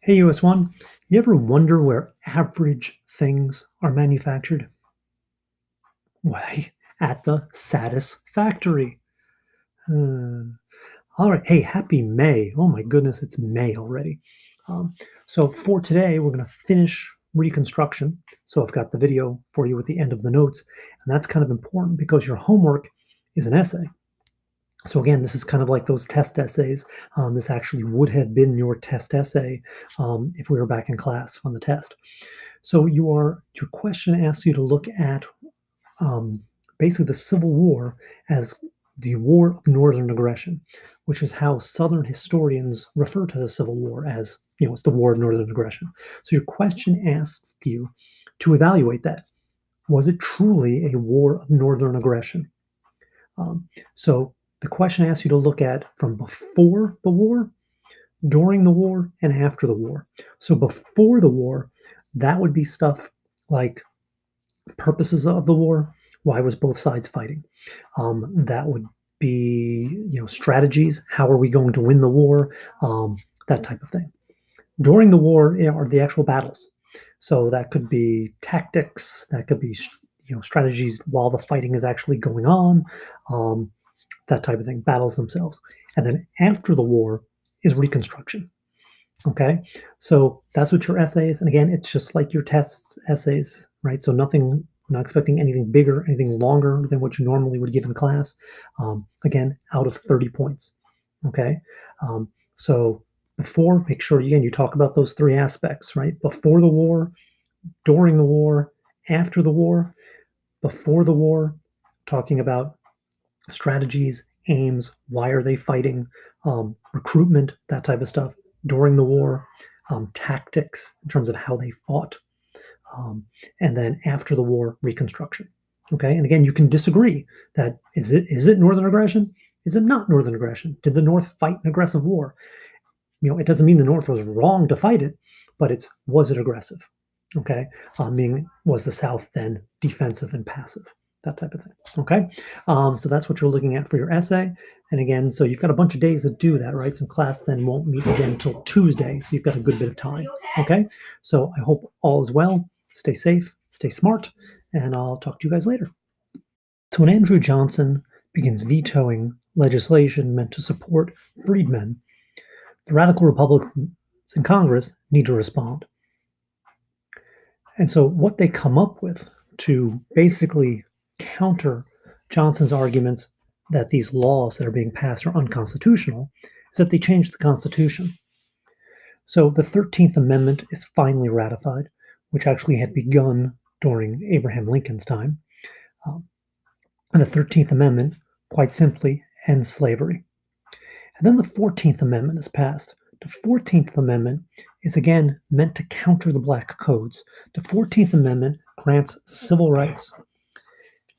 Hey, US1, you ever wonder where average things are manufactured? Why, at the Satisfactory. Hmm. All right. Hey, happy May. Oh my goodness, it's May already. Um, so for today, we're going to finish reconstruction. So I've got the video for you at the end of the notes, and that's kind of important because your homework is an essay. So again, this is kind of like those test essays. This actually would have been your test essay if we were back in class on the test. So your question asks you to look at um, basically the Civil War as the War of Northern Aggression, which is how Southern historians refer to the Civil War as, it's the War of Northern Aggression. So your question asks you to evaluate that. Was it truly a war of Northern aggression? So the question asks you to look at from before the war, during the war, and after the war. So before the war, that would be stuff like purposes of the war. Why was both sides fighting? That would be, strategies. How are we going to win the war? That type of thing. During the war are the actual battles. So that could be tactics. That could be, strategies while the fighting is actually going on. That type of thing. Battles themselves. And then after the war is reconstruction. Okay, so that's what your essay is. And again, it's just like your tests essays, right? So nothing, not expecting anything bigger, anything longer than what you normally would give in class. Again, out of 30 points. Okay, so before, make sure again you talk about those three aspects, right? Before the war, during the war, after the war. Before the war, talking about strategies, aims, why are they fighting, recruitment, that type of stuff. During the war, tactics in terms of how they fought, um, and then after the war, reconstruction. Okay, and again, you can disagree that is it northern aggression? Is it not northern aggression? Did the North fight an aggressive war? It doesn't mean the North was wrong to fight it, but was it aggressive? Okay, meaning was the South then defensive and passive? That type of thing. Okay, so that's what you're looking at for your essay. And again, so you've got a bunch of days to do that, right? So class then won't meet again until Tuesday, so you've got a good bit of time. Okay, so I hope all is well. Stay safe, stay smart, and I'll talk to you guys later. So when Andrew Johnson begins vetoing legislation meant to support freedmen, the radical Republicans in Congress need to respond. And so, what they come up with to basically counter Johnson's arguments that these laws that are being passed are unconstitutional is that they change the Constitution. So, the 13th Amendment is finally ratified, which actually had begun during Abraham Lincoln's time. Um, and the 13th Amendment, quite simply, ends slavery. And then the 14th Amendment is passed. The 14th Amendment is again meant to counter the Black Codes. The 14th Amendment grants civil rights.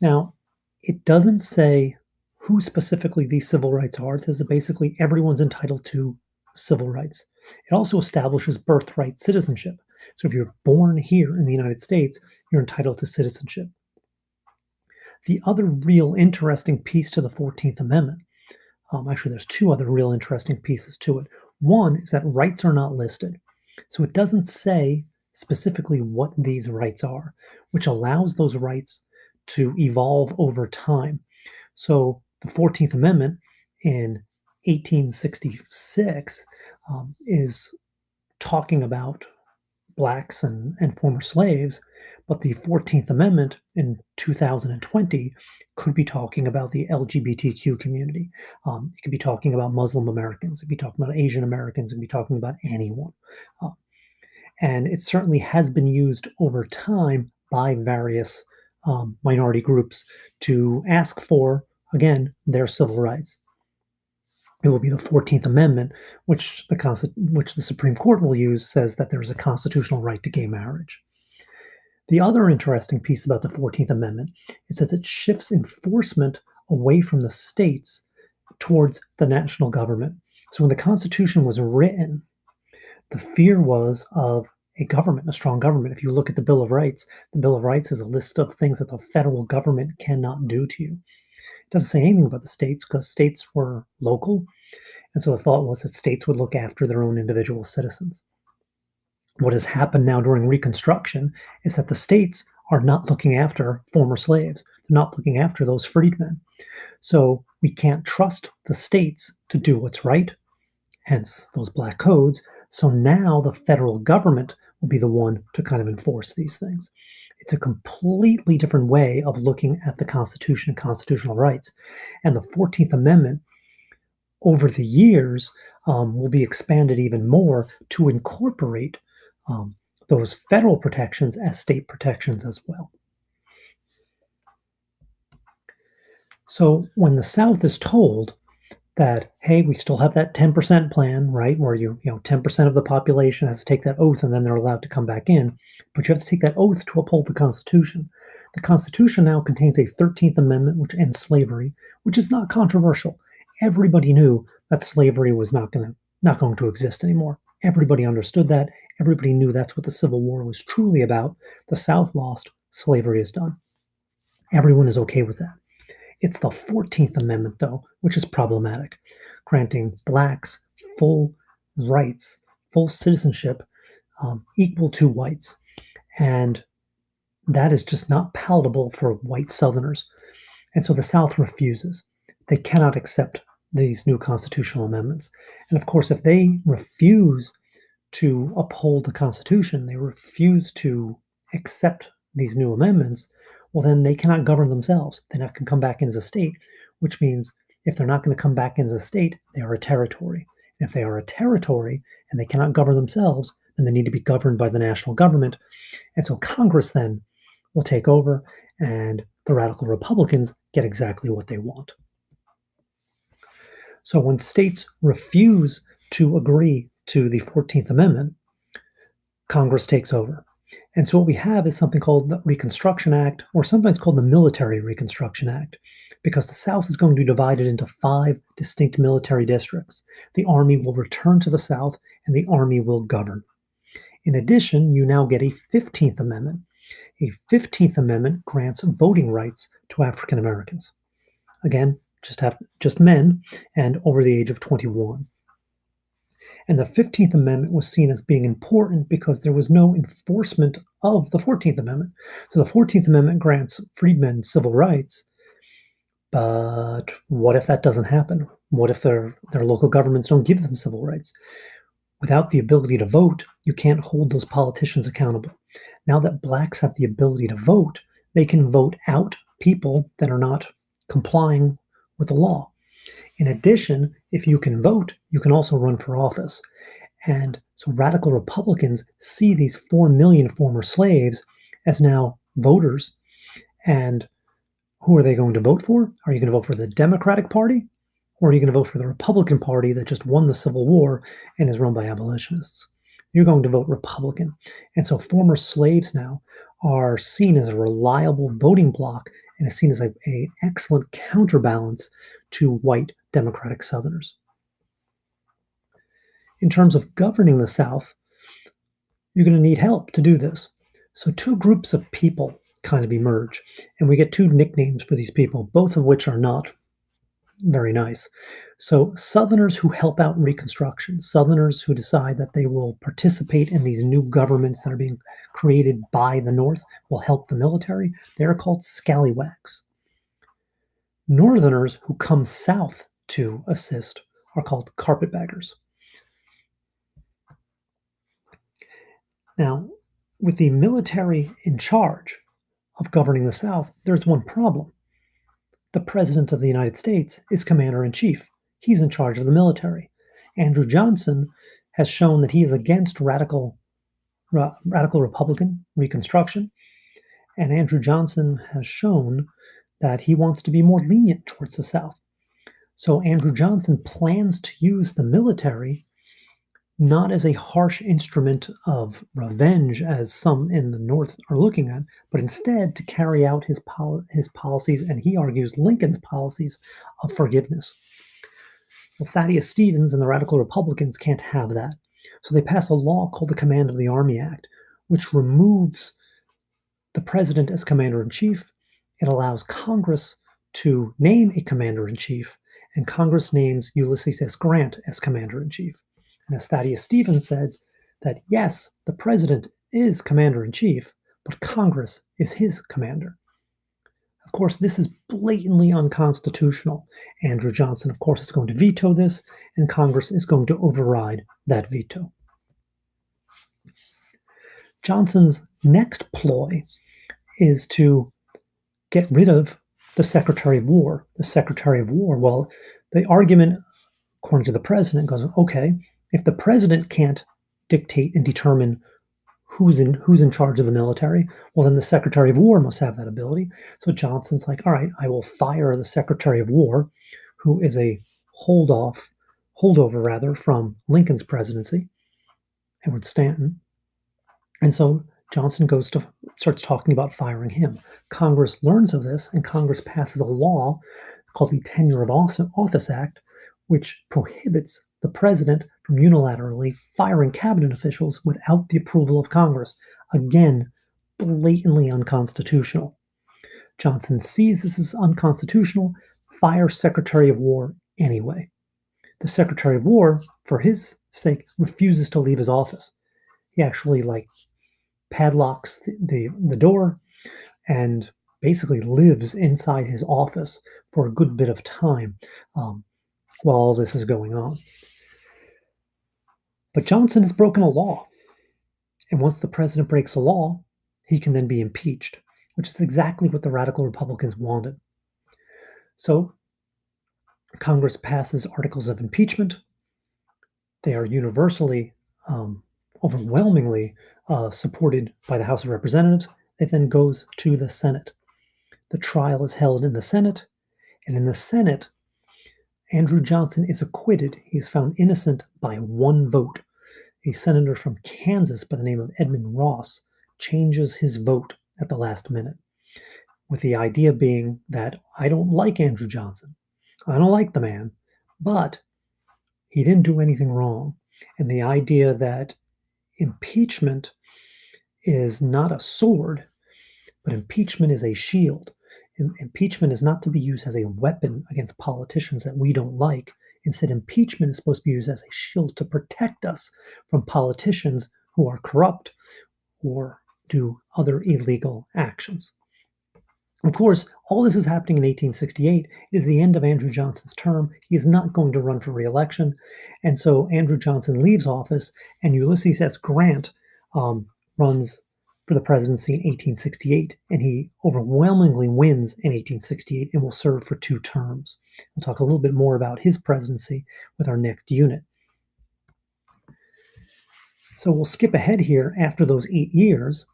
Now, it doesn't say who specifically these civil rights are. It says that basically everyone's entitled to civil rights. It also establishes birthright citizenship. So if you're born here in the United States, you're entitled to citizenship. The other real interesting piece to the 14th Amendment, actually, there's two other real interesting pieces to it. One is that rights are not listed. So it doesn't say specifically what these rights are, which allows those rights to evolve over time. So the 14th Amendment in 1866 is talking about blacks and former slaves, but the 14th Amendment in 2020 could be talking about the LGBTQ community. It could be talking about Muslim Americans. It could be talking about Asian Americans. It could be talking about anyone. Uh, and it certainly has been used over time by various minority groups to ask for, again, their civil rights. It will be the 14th Amendment, which the Supreme Court will use, says that there's a constitutional right to gay marriage. The other interesting piece about the 14th Amendment is that it shifts enforcement away from the states towards the national government. So when the Constitution was written, the fear was of a government, a strong government. If you look at the Bill of Rights is a list of things that the federal government cannot do to you. It doesn't say anything about the states because states were local. And so the thought was that states would look after their own individual citizens. What has happened now during Reconstruction is that the states are not looking after former slaves. They're not looking after those freedmen. So we can't trust the states to do what's right, hence those black codes. So now the federal government will be the one to kind of enforce these things. It's a completely different way of looking at the Constitution and constitutional rights. And the 14th Amendment, over the years, will be expanded even more to incorporate um, those federal protections as state protections as well. So when the South is told that, hey, we still have that 10% plan, right? Where 10% of the population has to take that oath and then they're allowed to come back in. But you have to take that oath to uphold the Constitution. The Constitution now contains a 13th Amendment, which ends slavery, which is not controversial. Everybody knew that slavery was not going to exist anymore. Everybody understood that. Everybody knew that's what the Civil War was truly about. The South lost, slavery is done. Everyone is okay with that. It's the 14th Amendment, though, which is problematic, granting blacks full rights, full citizenship, equal to whites. And that is just not palatable for white Southerners. And so the South refuses. They cannot accept these new constitutional amendments. And of course, if they refuse to uphold the Constitution, they refuse to accept these new amendments, well, then they cannot govern themselves. They're not going to come back into a state, which means if they're not going to come back into a state, they are a territory. And if they are a territory and they cannot govern themselves, then they need to be governed by the national government. And so Congress then will take over, and the radical Republicans get exactly what they want. So when states refuse to agree to the 14th Amendment, Congress takes over. And so what we have is something called the Reconstruction Act, or sometimes called the Military Reconstruction Act, because the South is going to be divided into 5 distinct military districts. The Army will return to the South, and the Army will govern. In addition, you now get a 15th Amendment. A 15th Amendment grants voting rights to African Americans. Again, just men and over the age of 21. And the 15th Amendment was seen as being important because there was no enforcement of the 14th Amendment. So the 14th Amendment grants freedmen civil rights, but what if that doesn't happen? What if their local governments don't give them civil rights? Without the ability to vote, you can't hold those politicians accountable. Now that blacks have the ability to vote, they can vote out people that are not complying with the law. In addition, if you can vote, you can also run for office. And so radical Republicans see these 4 million former slaves as now voters. And who are they going to vote for? Are you going to vote for the Democratic Party? Or are you going to vote for the Republican Party that just won the Civil War and is run by abolitionists? You're going to vote Republican. And so former slaves now are seen as a reliable voting bloc and is seen as an excellent counterbalance to white Democratic Southerners. In terms of governing the South, you're going to need help to do this. So two groups of people kind of emerge, and we get 2 nicknames for these people, both of which are not very nice. So Southerners who help out in Reconstruction, Southerners who decide that they will participate in these new governments that are being created by the North, will help the military, they are called scallywags. Northerners who come south to assist are called carpetbaggers. Now, with the military in charge of governing the South, there's one problem. The President of the United States is Commander in Chief. He's in charge of the military. Andrew Johnson has shown that he is against radical Republican Reconstruction, and Andrew Johnson has shown that he wants to be more lenient towards the South. So Andrew Johnson plans to use the military not as a harsh instrument of revenge, as some in the North are looking at, but instead to carry out his policies, and he argues Lincoln's policies of forgiveness. Well, Thaddeus Stevens and the radical Republicans can't have that. So they pass a law called the Command of the Army Act, which removes the president as commander in chief. It allows Congress to name a commander in chief, and Congress names Ulysses S. Grant as commander in chief. And as Thaddeus Stevens says, that yes, the president is commander in chief, but Congress is his commander. Of course, this is blatantly unconstitutional. Andrew Johnson, of course, is going to veto this, and Congress is going to override that veto. Johnson's next ploy is to get rid of the Secretary of War. The Secretary of War, well, the argument, according to the president, goes, okay, if the president can't dictate and determine who's in charge of the military, well, then the Secretary of War must have that ability. So Johnson's like, all right, I will fire the Secretary of War, who is a holdover rather, from Lincoln's presidency, Edward Stanton. And so Johnson starts talking about firing him. Congress learns of this, and Congress passes a law called the Tenure of Office Act, which prohibits the president from unilaterally firing cabinet officials without the approval of Congress. Again, blatantly unconstitutional. Johnson sees this as unconstitutional, fires Secretary of War anyway. The Secretary of War, for his sake, refuses to leave his office. He actually padlocks the door and basically lives inside his office for a good bit of time while all this is going on. But Johnson has broken a law. And once the president breaks a law, he can then be impeached, which is exactly what the radical Republicans wanted. So Congress passes articles of impeachment. They are universally, overwhelmingly supported by the House of Representatives. It then goes to the Senate. The trial is held in the Senate, and in the Senate, Andrew Johnson is acquitted. He is found innocent by one vote. A senator from Kansas by the name of Edmund Ross changes his vote at the last minute, with the idea being that I don't like Andrew Johnson. I don't like the man, but he didn't do anything wrong. And the idea that impeachment is not a sword, but impeachment is a shield. Impeachment is not to be used as a weapon against politicians that we don't like. Instead, impeachment is supposed to be used as a shield to protect us from politicians who are corrupt or do other illegal actions. Of course, all this is happening in 1868. It is the end of Andrew Johnson's term. He is not going to run for re-election. And so Andrew Johnson leaves office, and Ulysses S. Grant runs for the presidency in 1868, and he overwhelmingly wins in 1868 and will serve for 2 terms. We'll talk a little bit more about his presidency with our next unit. So we'll skip ahead here after those 8 years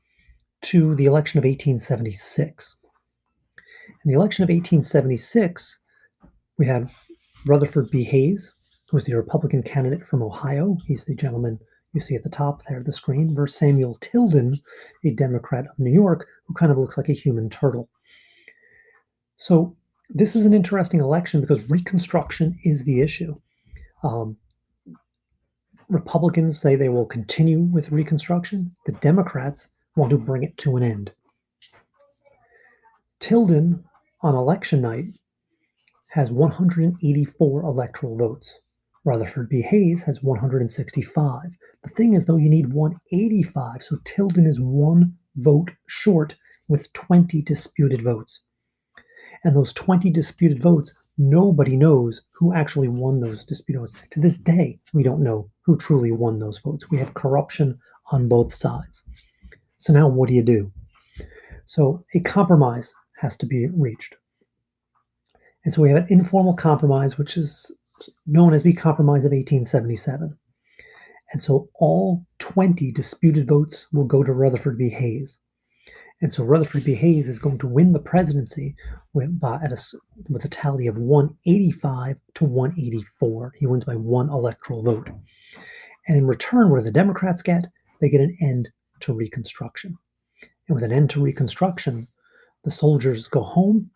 to the election of 1876. In the election of 1876, we had Rutherford B. Hayes, who was the Republican candidate from Ohio. He's the gentleman you see at the top there of the screen, versus Samuel Tilden, a Democrat of New York, who kind of looks like a human turtle. So this is an interesting election because Reconstruction is the issue. Republicans say they will continue with Reconstruction. The Democrats want to bring it to an end. Tilden, on election night, has 184 electoral votes. Rutherford B. Hayes has 165. The thing is, though, you need 185, so Tilden is 1 vote short with 20 disputed votes. And those 20 disputed votes, nobody knows who actually won those disputed votes. To this day, we don't know who truly won those votes. We have corruption on both sides. So now what do? So a compromise has to be reached. And so we have an informal compromise, which is known as the Compromise of 1877. And so all 20 disputed votes will go to Rutherford B. Hayes. And so Rutherford B. Hayes is going to win the presidency with a tally of 185 to 184. He wins by 1 electoral vote. And in return, what do the Democrats get? They get an end to Reconstruction. And with an end to Reconstruction, the soldiers go home,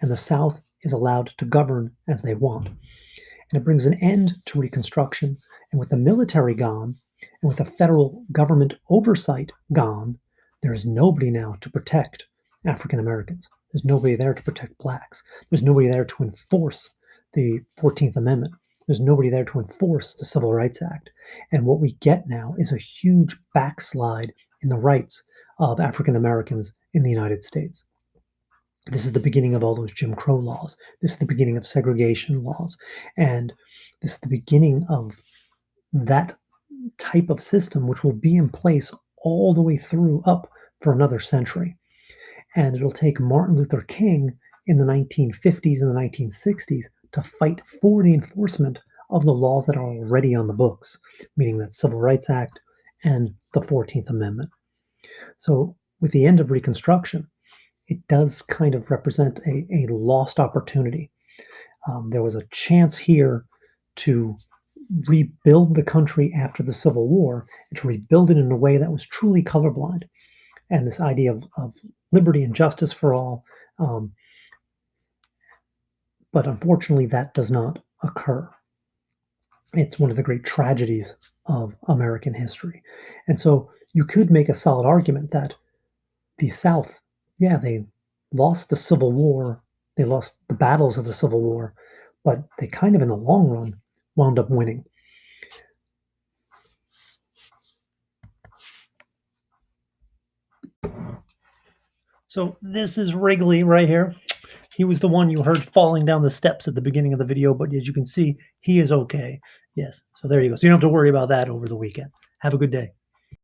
and the South is allowed to govern as they want. And it brings an end to Reconstruction. And with the military gone, and with the federal government oversight gone, there's nobody now to protect African Americans. There's nobody there to protect blacks. There's nobody there to enforce the 14th Amendment. There's nobody there to enforce the Civil Rights Act. And what we get now is a huge backslide in the rights of African Americans in the United States. This is the beginning of all those Jim Crow laws. This is the beginning of segregation laws. And this is the beginning of that type of system, which will be in place all the way through up for another century. And it'll take Martin Luther King in the 1950s and the 1960s to fight for the enforcement of the laws that are already on the books, meaning that Civil Rights Act and the 14th Amendment. So, with the end of Reconstruction, it does kind of represent a lost opportunity. There was a chance here to rebuild the country after the Civil War and to rebuild it in a way that was truly colorblind. And this idea of liberty and justice for all. But unfortunately, that does not occur. It's one of the great tragedies of American history. And so you could make a solid argument that the South, yeah, they lost the Civil War, they lost the battles of the Civil War, but they kind of, in the long run, wound up winning. So this is Wrigley right here. He was the one you heard falling down the steps at the beginning of the video, but as you can see, he is okay. Yes, so there you go. So you don't have to worry about that over the weekend. Have a good day.